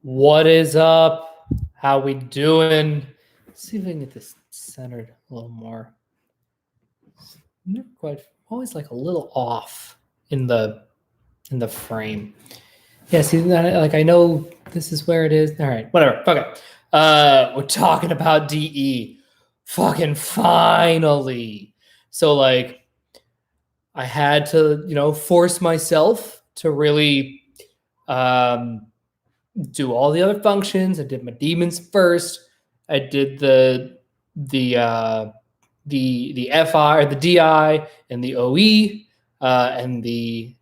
What is up? How we doing? Let's see if I can get this centered a little more. Never quite, always like a little off in the frame. Yeah, see, like I know this is where it is. All right, whatever. Fuck it. We're talking about DE. Fucking finally. So like, I had to force myself to really do all the other functions. I did my demons first. I did the FI or the DI and the OE and the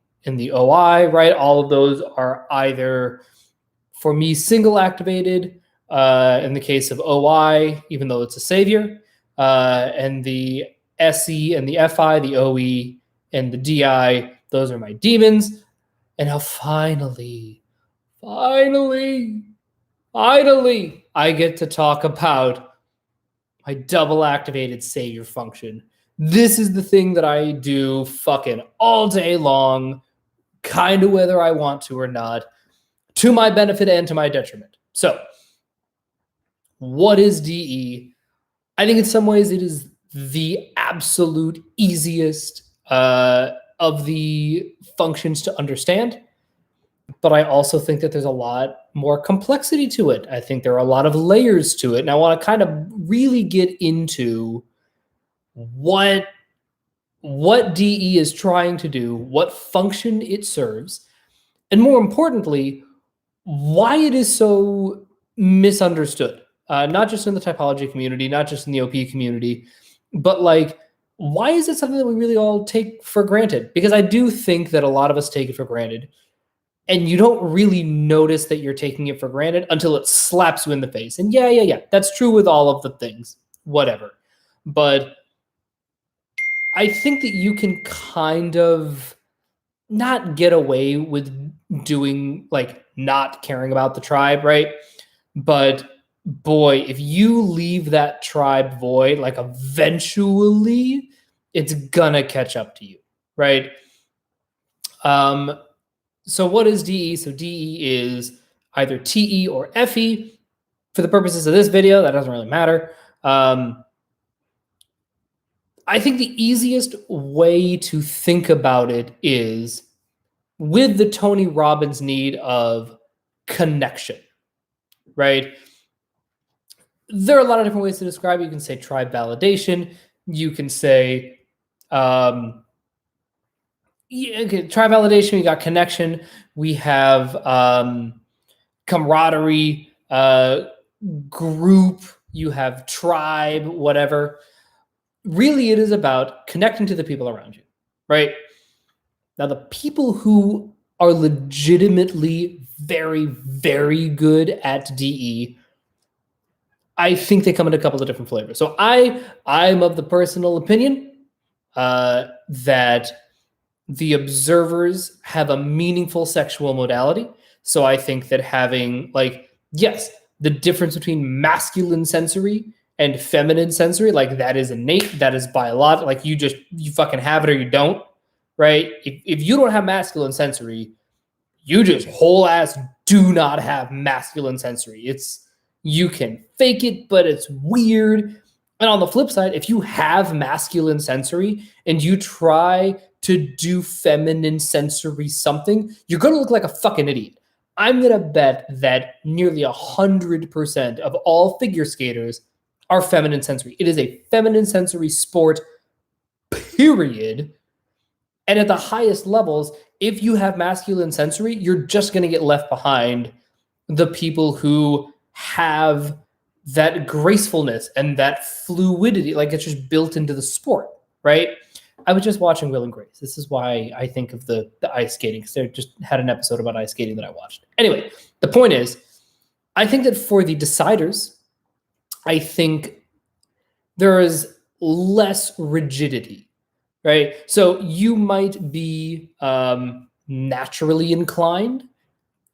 OI. Right, all of those are either for me single activated. In the case of OI, even though it's a savior, and the SE and the FI, the OE and the DI, those are my demons. And now finally, I get to talk about my double activated savior function. This is the thing that I do fucking all day long, kind of whether I want to or not, to my benefit and to my detriment. So, what is DE? I think in some ways it is the absolute easiest of the functions to understand. But I also think that there's a lot more complexity to it. I think there are a lot of layers to it. And I want to kind of really get into what DE is trying to do, what function it serves, and more importantly, why it is so misunderstood. Not just in the typology community, not just in the OP community, but like, why is it something that we really all take for granted? Because I do think that a lot of us take it for granted. And you don't really notice that you're taking it for granted until it slaps you in the face. And yeah, that's true with all of the things, whatever. But I think that you can kind of not get away with doing, like, not caring about the tribe, right? But boy, if you leave that tribe void, like, eventually it's gonna catch up to you, right? So what is DE? So DE is either TE or FE. For the purposes of this video, that doesn't really matter. I think the easiest way to think about it is with the Tony Robbins need of connection, right? There are a lot of different ways to describe it. You can say tribe validation. You can say tribe validation. We got connection. We have camaraderie, group. You have tribe, whatever. Really, it is about connecting to the people around you, right? Now, the people who are legitimately very, very good at DE, I think they come in a couple of different flavors. So I'm of the personal opinion that the observers have a meaningful sexual modality. So I think that having, like, yes, the difference between masculine sensory and feminine sensory, like, that is innate, that is biological. Like, you fucking have it or you don't, right? If you don't have masculine sensory, you just whole ass do not have masculine sensory. You can fake it, but it's weird. And on the flip side, if you have masculine sensory and you try to do feminine sensory something, you're going to look like a fucking idiot. I'm going to bet that nearly 100% of all figure skaters are feminine sensory. It is a feminine sensory sport, period. And at the highest levels, if you have masculine sensory, you're just going to get left behind the people who have that gracefulness and that fluidity. Like, it's just built into the sport, right? I was just watching Will and Grace. This is why I think of the ice skating, because they just had an episode about ice skating that I watched. Anyway, the point is, I think that for the deciders, I think there is less rigidity, right? So you might be naturally inclined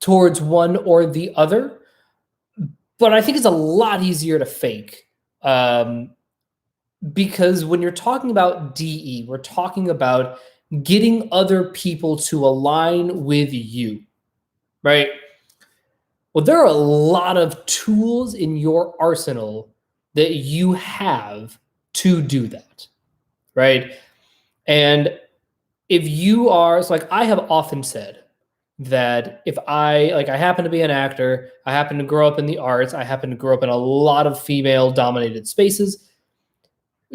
towards one or the other, but I think it's a lot easier to fake. Because when you're talking about DE, we're talking about getting other people to align with you, right? Well, there are a lot of tools in your arsenal that you have to do that, right? And if you are, it's like I have often said that if I happen to be an actor, I happen to grow up in the arts, I happen to grow up in a lot of female dominated spaces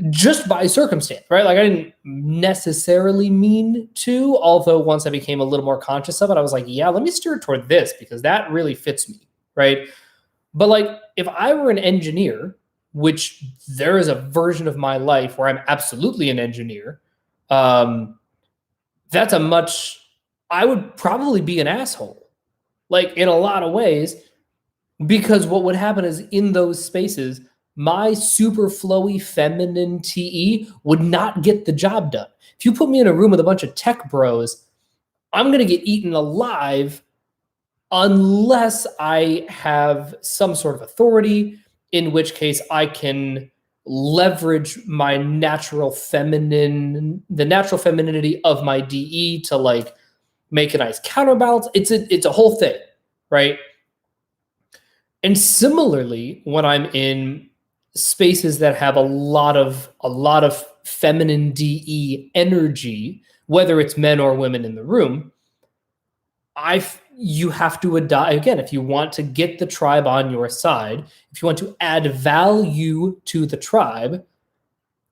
just by circumstance, right? Like I didn't necessarily mean to, although once I became a little more conscious of it, I was like, yeah, let me steer toward this because that really fits me, right? But like if I were an engineer, which there is a version of my life where I'm absolutely an engineer, that's a much, I would probably be an asshole, like in a lot of ways, because what would happen is in those spaces, my super flowy feminine TE would not get the job done. If you put me in a room with a bunch of tech bros, I'm going to get eaten alive unless I have some sort of authority, in which case I can leverage my natural feminine, the natural femininity of my DE to like make a nice counterbalance. It's a whole thing, right? And similarly, when I'm in spaces that have a lot of feminine DE energy, whether it's men or women in the room, you have to adopt, again, if you want to get the tribe on your side, if you want to add value to the tribe,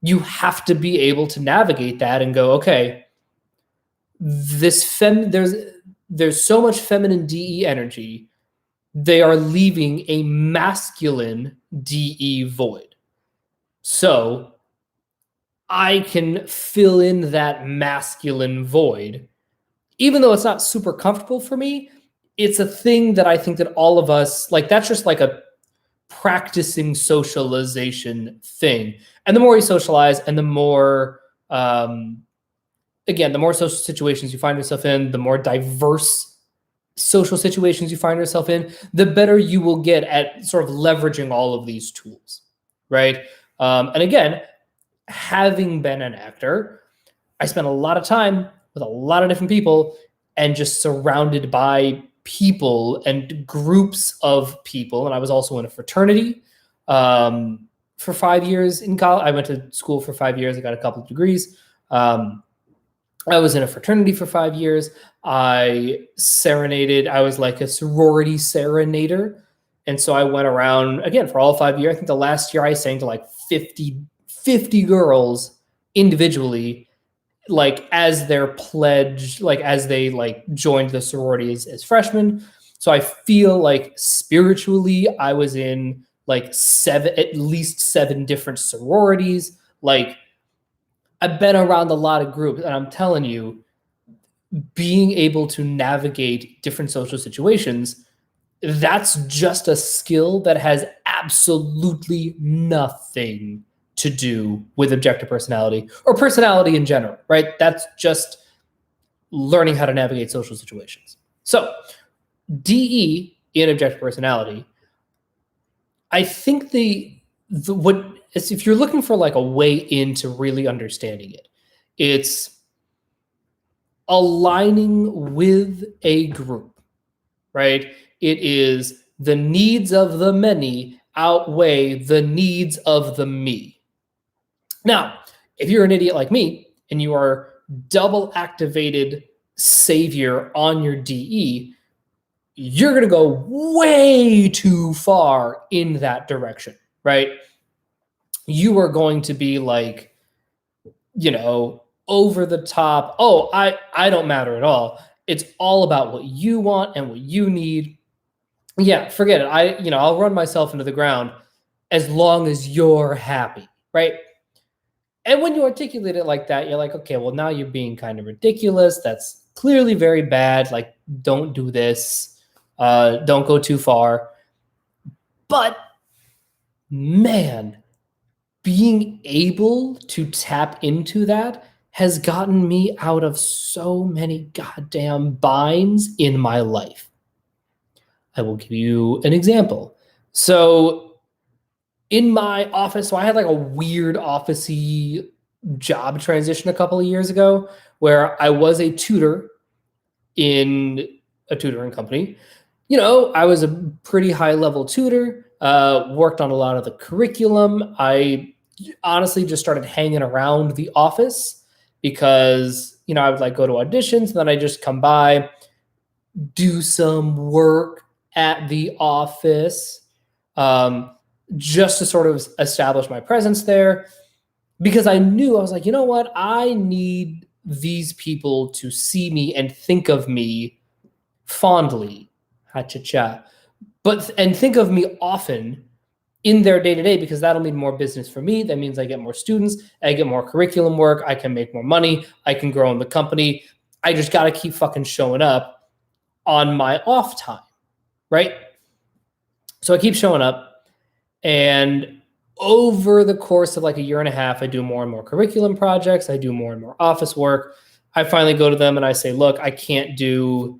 you have to be able to navigate that and go, okay, there's so much feminine DE energy, they are leaving a masculine DE void. So I can fill in that masculine void. Even though it's not super comfortable for me, it's a thing that I think that all of us, like that's just like a practicing socialization thing. And the more you socialize and the more, again, the more social situations you find yourself in, the more diverse social situations you find yourself in, the better you will get at sort of leveraging all of these tools, right? And again, having been an actor, I spent a lot of time with a lot of different people and just surrounded by people and groups of people. And I was also in a fraternity for 5 years in college. I went to school for 5 years. I got a couple of degrees. I was in a fraternity for 5 years. I serenaded. I was like a sorority serenader. And so I went around, again, for all 5 years. I think the last year I sang to like 50 girls individually, like as their pledge, like as they like joined the sorority as freshmen. So I feel like spiritually I was in like at least seven different sororities. Like I've been around a lot of groups, and I'm telling you, being able to navigate different social situations, that's just a skill that has absolutely nothing to do with objective personality or personality in general, right? That's just learning how to navigate social situations. So, DE in objective personality, I think if you're looking for like a way into really understanding it, it's aligning with a group, right? It is the needs of the many outweigh the needs of the me. Now, if you're an idiot like me and you are double activated savior on your DE, you're going to go way too far in that direction, right? You are going to be like, over the top. Oh, I don't matter at all. It's all about what you want and what you need. Yeah, forget it. I'll run myself into the ground as long as you're happy, right? And when you articulate it like that, you're like, okay, well, now you're being kind of ridiculous. That's clearly very bad. Like, don't do this. Don't go too far. But man, being able to tap into that has gotten me out of so many goddamn binds in my life. I will give you an example. So in my office, so I had like a weird office-y job transition a couple of years ago where I was a tutor in a tutoring company. I was a pretty high level tutor, worked on a lot of the curriculum. I honestly just started hanging around the office because, I would like go to auditions and then I just come by, do some work at the office, just to sort of establish my presence there. Because I knew, I was like, you know what? I need these people to see me and think of me fondly, ha-cha-cha, and think of me often in their day-to-day, because that'll mean more business for me. That means I get more students, I get more curriculum work, I can make more money, I can grow in the company. I just got to keep fucking showing up on my off time, right? So I keep showing up, and over the course of like a year and a half, I do more and more curriculum projects. I do more and more office work. I finally go to them and I say, look, I can't do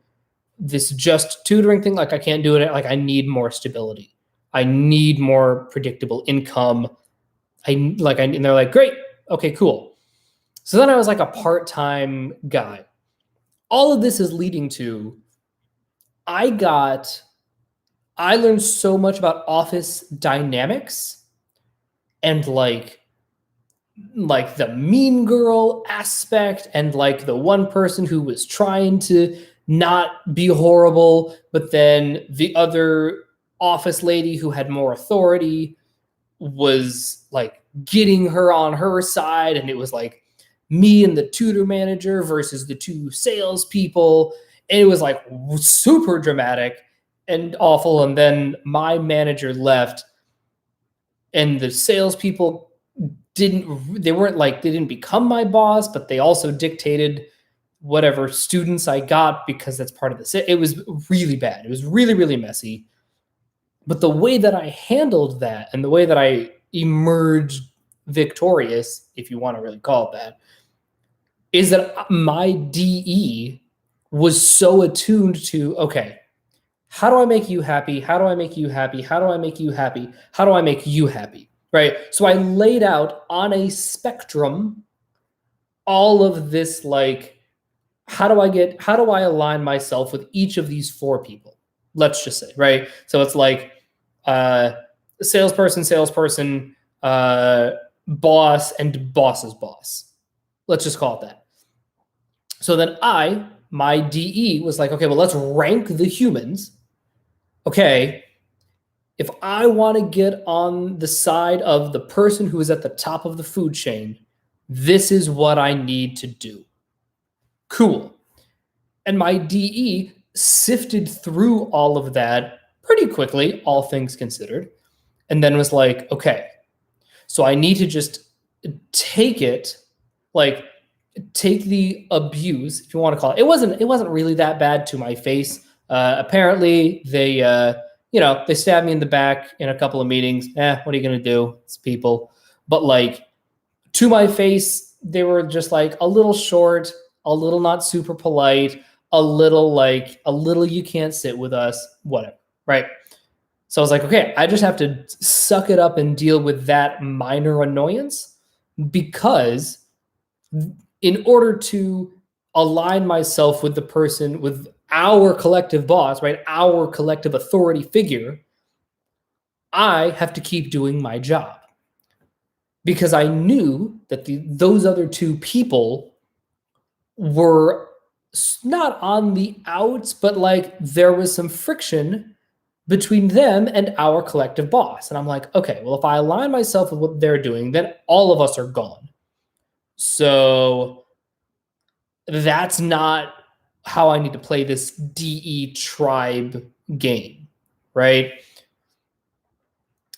this just tutoring thing. Like I can't do it. Like I need more stability. I need more predictable income. And they're like, great. Okay, cool. So then I was like a part-time guy. All of this is leading to, I learned so much about office dynamics and like the mean girl aspect, and like the one person who was trying to not be horrible, but then the other office lady who had more authority was like getting her on her side. And it was like me and the tutor manager versus the two salespeople. And it was like super dramatic and awful. And then my manager left, and the salespeople didn't become my boss, but they also dictated whatever students I got, because that's part of it was really bad. It was really, really messy. But the way that I handled that and the way that I emerged victorious, if you want to really call it that, is that my DE was so attuned to, okay, how do I make you happy? How do I make you happy? How do I make you happy? How do I make you happy? Right? So I laid out on a spectrum all of this, like, how do I align myself with each of these four people? Let's just say, right? So it's like salesperson, boss, and boss's boss. Let's just call it that. So then my DE was like, okay, well, let's rank the humans. Okay, if I want to get on the side of the person who is at the top of the food chain, this is what I need to do. Cool. And my DE sifted through all of that pretty quickly, all things considered, and then was like, okay, so I need to just take the abuse, if you want to call it. It wasn't really that bad to my face. Apparently they stabbed me in the back in a couple of meetings. What are you going to do? It's people. But like to my face, they were just like a little short, a little not super polite, a little you can't sit with us, whatever. Right. So I was like, okay, I just have to suck it up and deal with that minor annoyance, because in order to align myself with the person, with our collective boss, right, our collective authority figure, I have to keep doing my job. Because I knew that those other two people were not on the outs, but like there was some friction between them and our collective boss. And I'm like, okay, well, if I align myself with what they're doing, then all of us are gone. So that's not how I need to play this DE tribe game, right?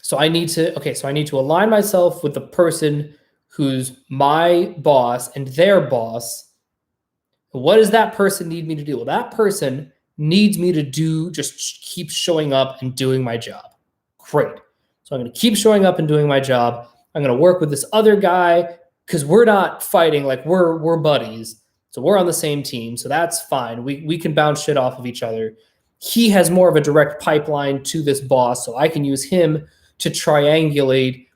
So I need to align myself with the person who's my boss and their boss. What does that person need me to do? Well, that person needs me to just keep showing up and doing my job. Great. So I'm going to keep showing up and doing my job. I'm going to work with this other guy because we're not fighting, like we're buddies. So we're on the same team. So that's fine. We can bounce shit off of each other. He has more of a direct pipeline to this boss, so I can use him to triangulate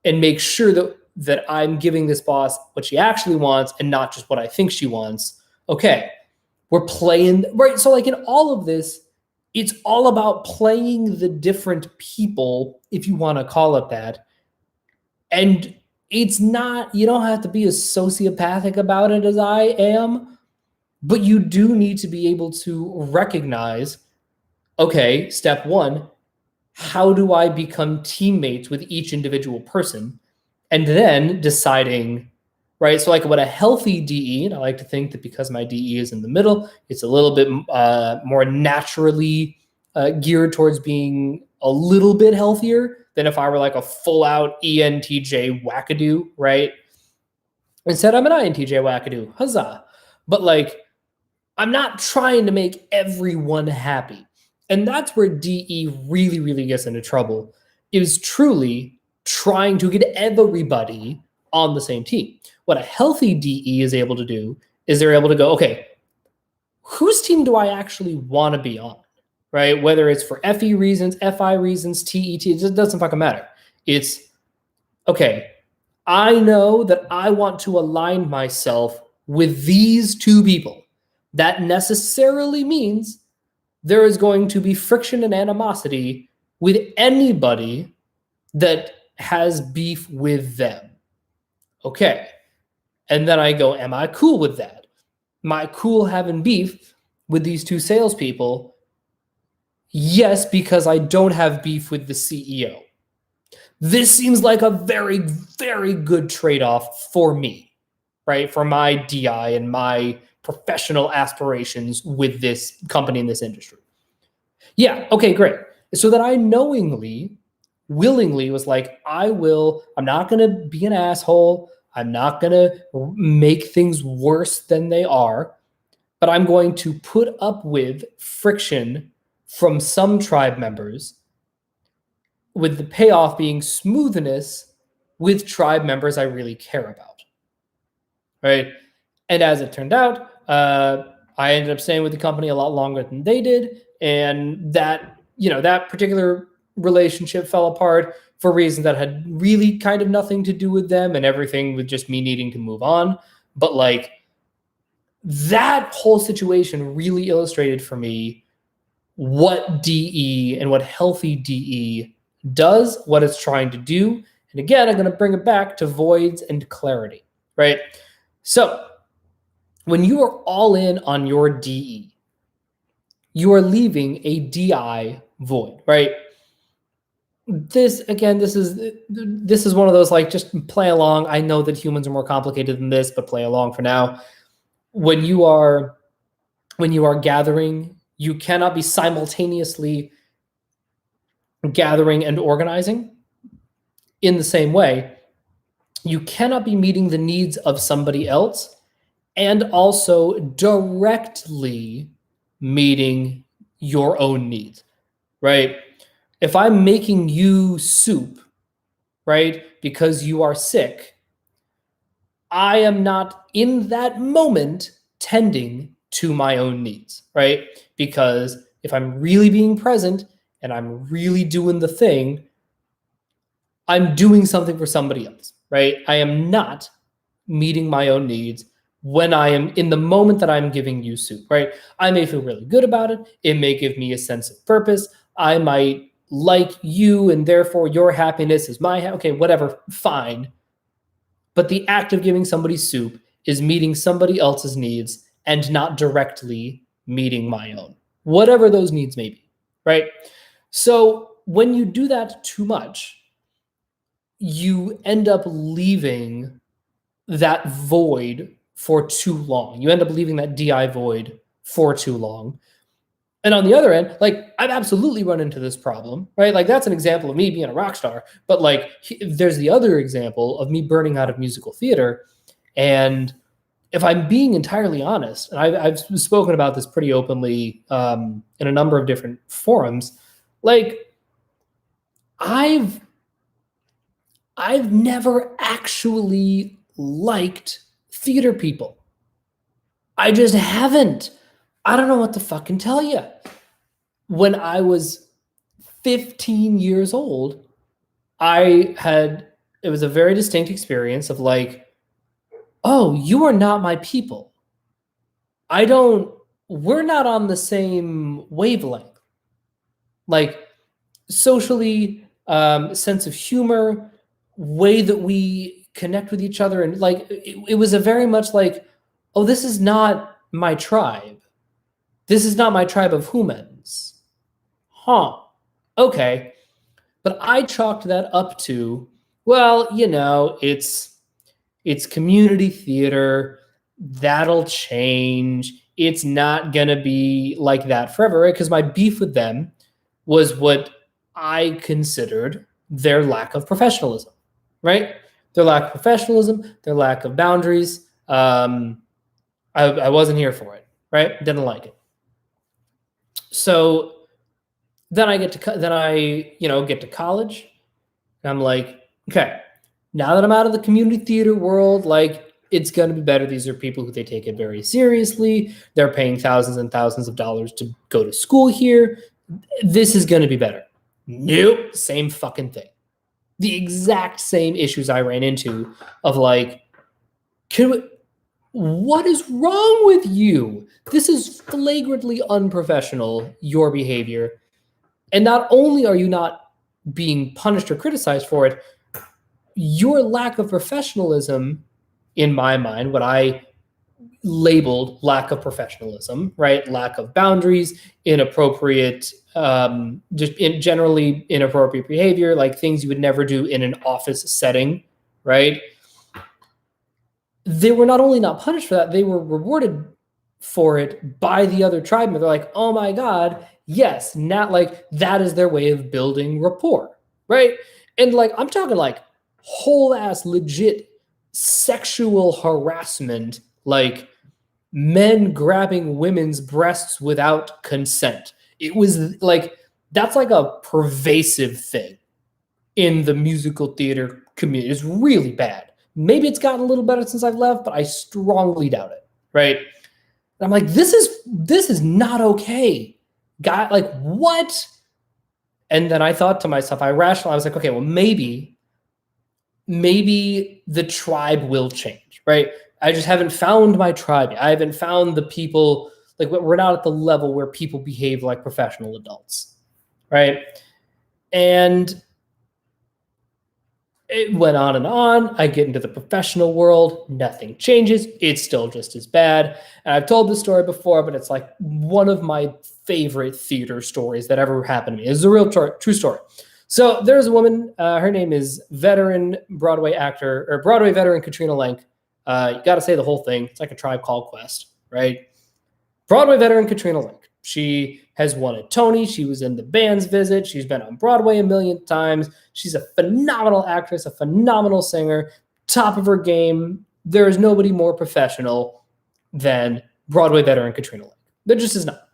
and make sure that I'm giving this boss what she actually wants and not just what I think she wants. Okay, we're playing, right? So like in all of this, It's all about playing the different people, if you want to call it that. And it's not, you don't have to be as sociopathic about it as I am, but you do need to be able to recognize, okay, step one, how do I become teammates with each individual person? And then deciding, right? So, like what a healthy DE, and I like to think that because my DE is in the middle, it's a little bit more naturally geared towards being a little bit healthier than if I were like a full out ENTJ wackadoo, right? Instead, I'm an INTJ wackadoo, huzzah. But like, I'm not trying to make everyone happy. And that's where DE really, really gets into trouble, is truly trying to get everybody on the same team. What a healthy DE is able to do is they're able to go, okay, whose team do I actually want to be on? Right? Whether it's for FE reasons, FI reasons, TET, it just doesn't fucking matter. It's, okay, I know that I want to align myself with these two people. That necessarily means there is going to be friction and animosity with anybody that has beef with them. Okay. And then I go, am I cool with that? Am I cool having beef with these two salespeople? Yes, because I don't have beef with the CEO. This seems like a very, very good trade-off for me, right? For my DI and my professional aspirations with this company in this industry. Yeah, okay, great. So that I knowingly, willingly was like, I'm not going to be an asshole. I'm not going to make things worse than they are, but I'm going to put up with friction from some tribe members, with the payoff being smoothness with tribe members I really care about. Right? And as it turned out, I ended up staying with the company a lot longer than they did. And that, that particular relationship fell apart for reasons that had really kind of nothing to do with them and everything with just me needing to move on. But like, that whole situation really illustrated for me what DE and what healthy DE does, what it's trying to do. And again, I'm going to bring it back to voids and clarity, right? So when you are all in on your DE, you are leaving a DI void, right? This is one of those, like, just play along. I know that humans are more complicated than this, but play along for now. When you are gathering, you cannot be simultaneously gathering and organizing in the same way. You cannot be meeting the needs of somebody else and also directly meeting your own needs, right? If I'm making you soup, right, because you are sick, I am not in that moment tending to my own needs, right? Because if I'm really being present and I'm really doing the thing, I'm doing something for somebody else, right? I am not meeting my own needs when I am in the moment that I'm giving you soup, right? I may feel really good about it. It may give me a sense of purpose. I might like you, and therefore your happiness is my okay, whatever, fine. But the act of giving somebody soup is meeting somebody else's needs and not directly meeting my own, whatever those needs may be, right? So when you do that too much, you end up leaving that void for too long. You end up leaving that DI void for too long. And on the other end, like, I've absolutely run into this problem, right? Like, that's an example of me being a rock star. But like, there's the other example of me burning out of musical theater. And if I'm being entirely honest, and I've spoken about this pretty openly in a number of different forums, like, I've never actually liked theater people. I just haven't. I don't know what to fucking tell you. When I was 15 years old, it was a very distinct experience of like, oh, you are not my people. We're not on the same wavelength. like socially, sense of humor, way that we connect with each other. And like, it was a very much like, oh, this is not my tribe. This is not my tribe of humans. Huh. Okay. But I chalked that up to, well, it's community theater. That'll change. It's not gonna be like that forever, right? Because my beef with them was what I considered their lack of professionalism, right? Their lack of professionalism, their lack of boundaries. I wasn't here for it, right? Didn't like it. So then I get to college, and I'm like, okay, now that I'm out of the community theater world, like it's going to be better. These are people who they take it very seriously. They're paying thousands and thousands of dollars to go to school here. This is going to be better. Nope, same fucking thing. The exact same issues I ran into of like, what is wrong with you? This is flagrantly unprofessional, your behavior. And not only are you not being punished or criticized for it, your lack of professionalism, in my mind, what I labeled lack of professionalism, right? Lack of boundaries, inappropriate, generally inappropriate behavior, like things you would never do in an office setting, right? They were not only not punished for that, they were rewarded for it by the other tribe. They're like, oh my God, yes, not like that is their way of building rapport, right? And like, I'm talking like whole ass legit sexual harassment, like men grabbing women's breasts without consent. It was like, that's like a pervasive thing in the musical theater community. It's really bad. Maybe it's gotten a little better since I've left, but I strongly doubt it, right? And I'm like, this is not okay. God, like what? And then I thought to myself, I rationalized, I was like, okay, well, maybe the tribe will change, right? I just haven't found my tribe. I haven't found the people, like we're not at the level where people behave like professional adults, right? And it went on and on. I get into the professional world. Nothing changes. It's still just as bad. And I've told this story before, but it's like one of my favorite theater stories that ever happened to me. It's a real true story. So there's a woman. Her name is veteran Broadway actor or Broadway veteran Katrina Lenk. You got to say the whole thing. It's like a Tribe Called Quest, right? Broadway veteran Katrina Lenk. She has won a Tony. She was in The Band's Visit. She's been on Broadway a million times. She's a phenomenal actress, a phenomenal singer, top of her game. There is nobody more professional than Broadway veteran Katrina Lenk. There just is not.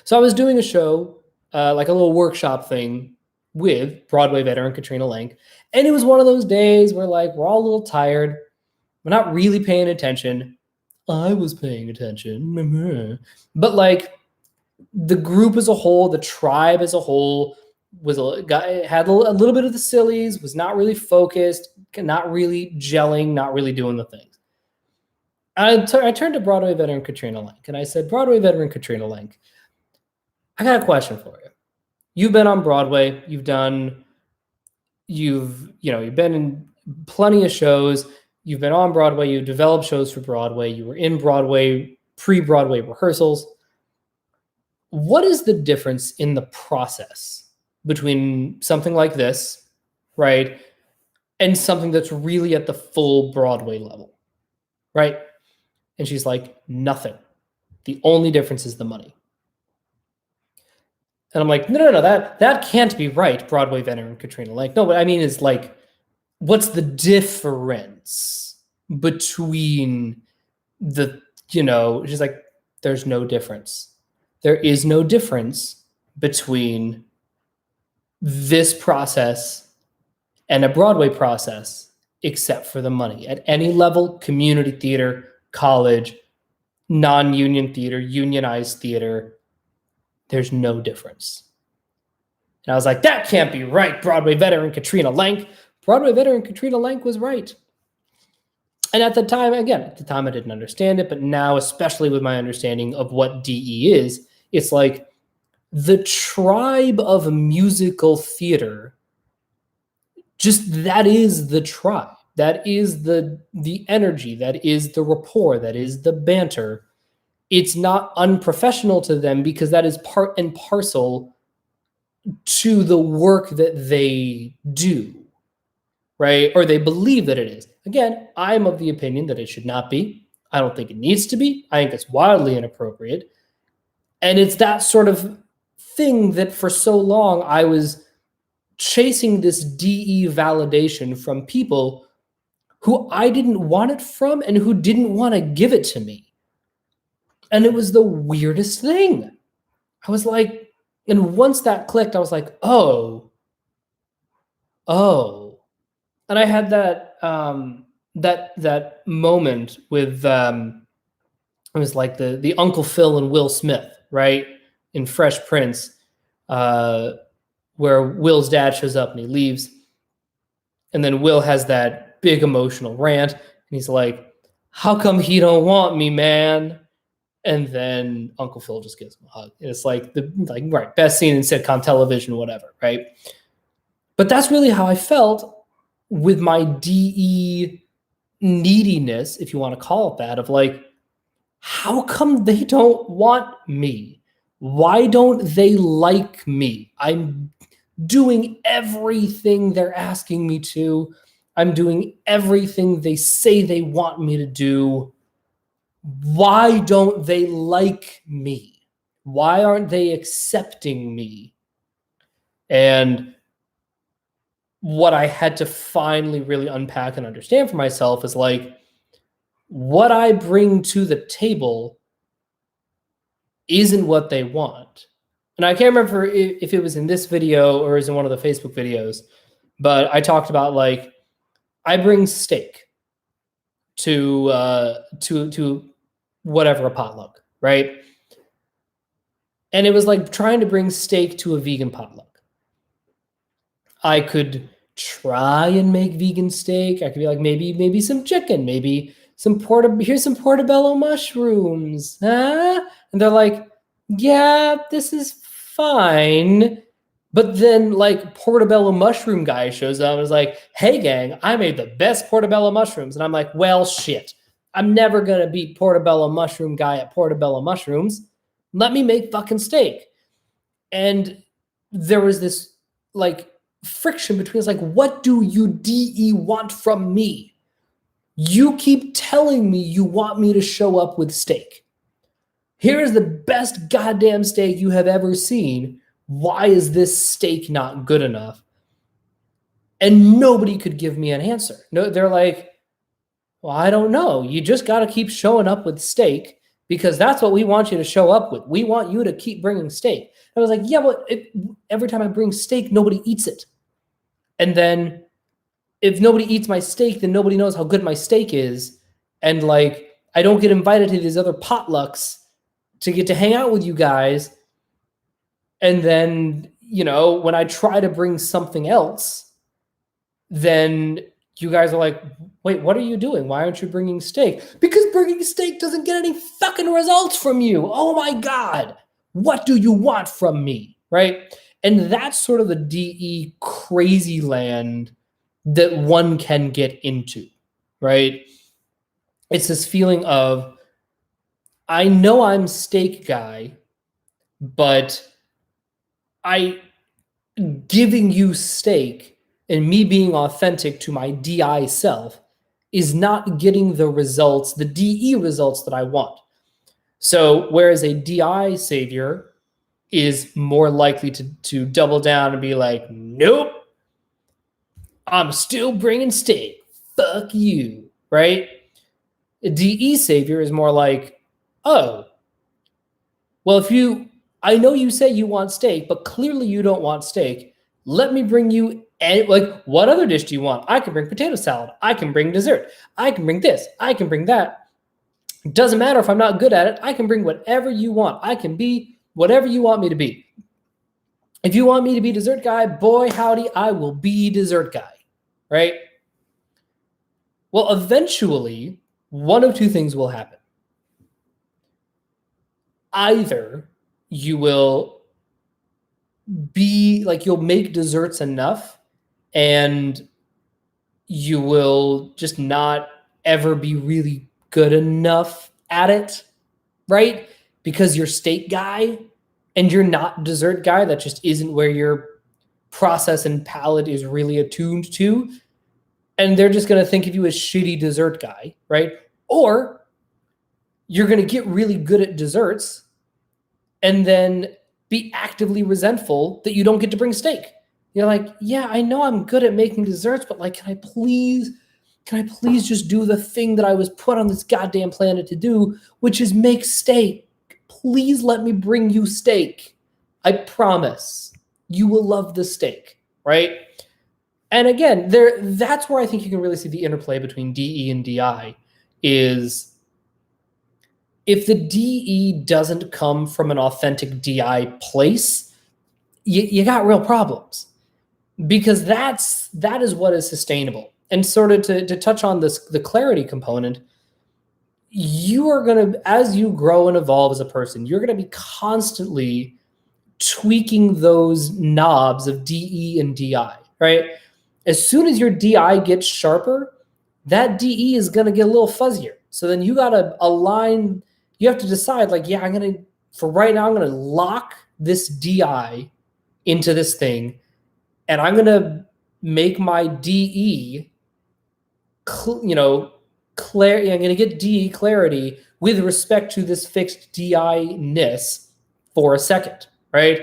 So I was doing a show, like a little workshop thing with Broadway veteran Katrina Lenk. And it was one of those days where like we're all a little tired. We're not really paying attention. I was paying attention. But like the group as a whole, the tribe as a whole had a little bit of the sillies, was not really focused, not really gelling, not really doing the things. I turned to Broadway veteran Katrina Lenk and I said, Broadway veteran Katrina Lenk, I got a question for you. You've been on Broadway, you've been in plenty of shows. You've been on Broadway. You've developed shows for Broadway. You were in Broadway, pre-Broadway rehearsals. What is the difference in the process between something like this, right, and something that's really at the full Broadway level, right? And she's like, nothing. The only difference is the money. And I'm like, no, that can't be right, Broadway veteran Katrina Lenk. No, what I mean is like, what's the difference between she's like, there's no difference. There is no difference between this process and a Broadway process, except for the money. At any level, community theater, college, non-union theater, unionized theater, there's no difference. And I was like, that can't be right, Broadway veteran Katrina Lenk. Broadway veteran Katrina Lenk was right. And at the time I didn't understand it, but now, especially with my understanding of what DE is, it's like the tribe of musical theater, just that is the tribe. That is the energy, that is the rapport, that is the banter. It's not unprofessional to them because that is part and parcel to the work that they do, right? Or they believe that it is. Again, I'm of the opinion that it should not be. I don't think it needs to be. I think it's wildly inappropriate. And it's that sort of thing that for so long I was chasing this DE validation from people who I didn't want it from and who didn't want to give it to me. And it was the weirdest thing. I was like, and once that clicked, I was like, oh. And I had that that moment with it was like the Uncle Phil and Will Smith, right? In Fresh Prince, where Will's dad shows up and he leaves. And then Will has that big emotional rant. And he's like, how come he don't want me, man? And then Uncle Phil just gives him a hug. And it's like right, best scene in sitcom television, whatever, right? But that's really how I felt with my DE neediness, if you want to call it that, of like, how come they don't want me? Why don't they like me? I'm doing everything they're asking me to. I'm doing everything they say they want me to do. Why don't they like me? Why aren't they accepting me? And what I had to finally really unpack and understand for myself is like, what I bring to the table isn't what they want. And I can't remember if it was in this video or is in one of the Facebook videos, but I talked about like, I bring steak to whatever, a potluck, right? And it was like trying to bring steak to a vegan potluck. I could try and make vegan steak. I could be like, maybe some chicken, maybe here's some portobello mushrooms, huh? And they're like, yeah, this is fine. But then like portobello mushroom guy shows up and is like, hey gang, I made the best portobello mushrooms. And I'm like, well, shit. I'm never going to beat portobello mushroom guy at portobello mushrooms. Let me make fucking steak. And there was this like friction between us, like, what do you DE want from me? You keep telling me you want me to show up with steak. Here is the best goddamn steak you have ever seen. Why is this steak not good enough? And nobody could give me an answer. No, they're like, well, I don't know. You just got to keep showing up with steak because that's what we want you to show up with. We want you to keep bringing steak. I was like, yeah, but every time I bring steak, nobody eats it. And then if nobody eats my steak, then nobody knows how good my steak is. And like, I don't get invited to these other potlucks to get to hang out with you guys. And then, you know, when I try to bring something else, then you guys are like, wait, what are you doing? Why aren't you bringing steak? Because bringing steak doesn't get any fucking results from you. Oh my God. What do you want from me? Right? And that's sort of the DE crazy land that one can get into, right? It's this feeling of, I know I'm steak guy, but giving you steak and me being authentic to my DI self is not getting the results, the DE results that I want. So whereas a DI savior is more likely to double down and be like, nope, I'm still bringing steak. Fuck you, right? A DE savior is more like, oh, well, I know you say you want steak, but clearly you don't want steak. Let me bring you, like, what other dish do you want? I can bring potato salad. I can bring dessert. I can bring this. I can bring that. It doesn't matter if I'm not good at it. I can bring whatever you want. I can be whatever you want me to be. If you want me to be dessert guy, boy, howdy, I will be dessert guy, right? Well, eventually, one of two things will happen. Either you will you'll make desserts enough, and you will just not ever be really good enough at it, right? Because you're steak guy and you're not dessert guy. That just isn't where your process and palate is really attuned to. And they're just going to think of you as shitty dessert guy, right? Or you're going to get really good at desserts and then be actively resentful that you don't get to bring steak. You're like, yeah, I know I'm good at making desserts, but like, can I please just do the thing that I was put on this goddamn planet to do, which is make steak? Please let me bring you steak. I promise you will love the steak, right? And again, that's where I think you can really see the interplay between DE and DI is if the DE doesn't come from an authentic DI place, you got real problems, because that is what is sustainable. And sort of to touch on the clarity component, you are going to, as you grow and evolve as a person, you're going to be constantly tweaking those knobs of DE and DI, right? As soon as your DI gets sharper, that DE is going to get a little fuzzier. So then you got to align, you have to decide like, yeah, for right now, I'm going to lock this DI into this thing, and I'm going to make my DE, I'm going to get DE clarity with respect to this fixed DI-ness for a second, right?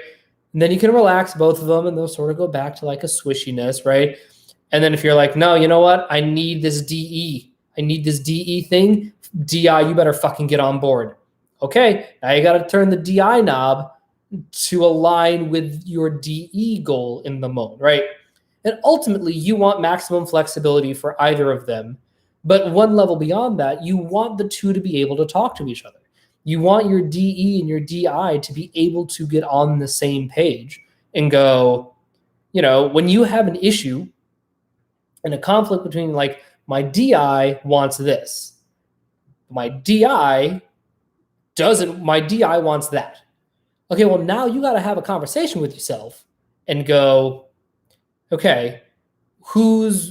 And then you can relax both of them and they'll sort of go back to like a swishiness, right? And then if you're like, no, you know what? I need this DE. I need this DE thing. DI, you better fucking get on board. Okay, now you got to turn the DI knob to align with your DE goal in the moment, right? And ultimately, you want maximum flexibility for either of them. But one level beyond that, you want the two to be able to talk to each other. You want your DE and your DI to be able to get on the same page and go, when you have an issue and a conflict between like, my DI wants this, my DI wants that. Okay, well, now you got to have a conversation with yourself and go, okay,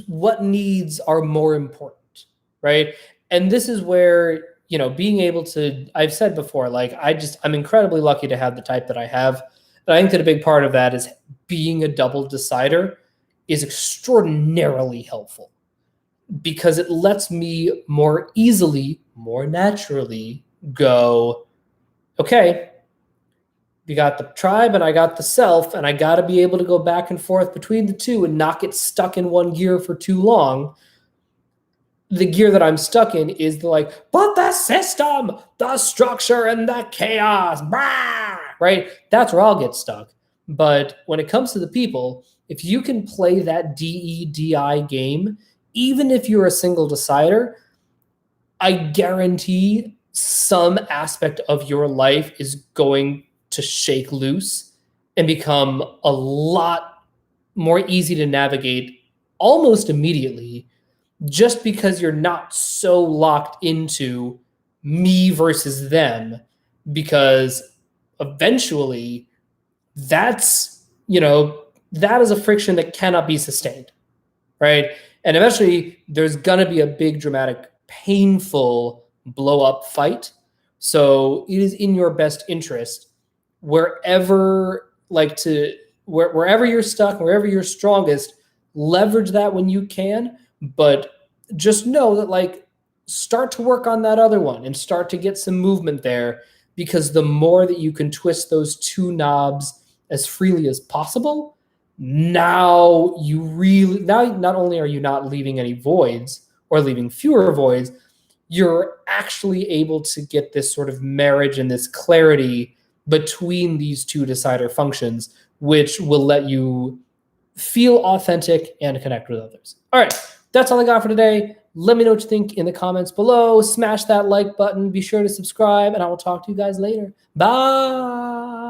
what needs are more important, right? And this is where, being able to, I've said before, like, I'm incredibly lucky to have the type that I have. And I think that a big part of that is being a double decider is extraordinarily helpful, because it lets me more easily, more naturally go, okay, you got the tribe and I got the self, and I got to be able to go back and forth between the two and not get stuck in one gear for too long. The gear that I'm stuck in is but the system, the structure, and the chaos, right? That's where I'll get stuck. But when it comes to the people, if you can play that DE-DI game, even if you're a single decider, I guarantee some aspect of your life is going to shake loose and become a lot more easy to navigate almost immediately, just because you're not so locked into me versus them, because eventually that is a friction that cannot be sustained, right? And eventually there's going to be a big, dramatic, painful blow up fight. So it is in your best interest, wherever you're stuck, wherever you're strongest, leverage that when you can. But just know that start to work on that other one and start to get some movement there, because the more that you can twist those two knobs as freely as possible, now not only are you not leaving any voids or leaving fewer voids, you're actually able to get this sort of marriage and this clarity between these two decider functions, which will let you feel authentic and connect with others. All right, that's all I got for today. Let me know what you think in the comments below. Smash that like button. Be sure to subscribe, and I will talk to you guys later. Bye.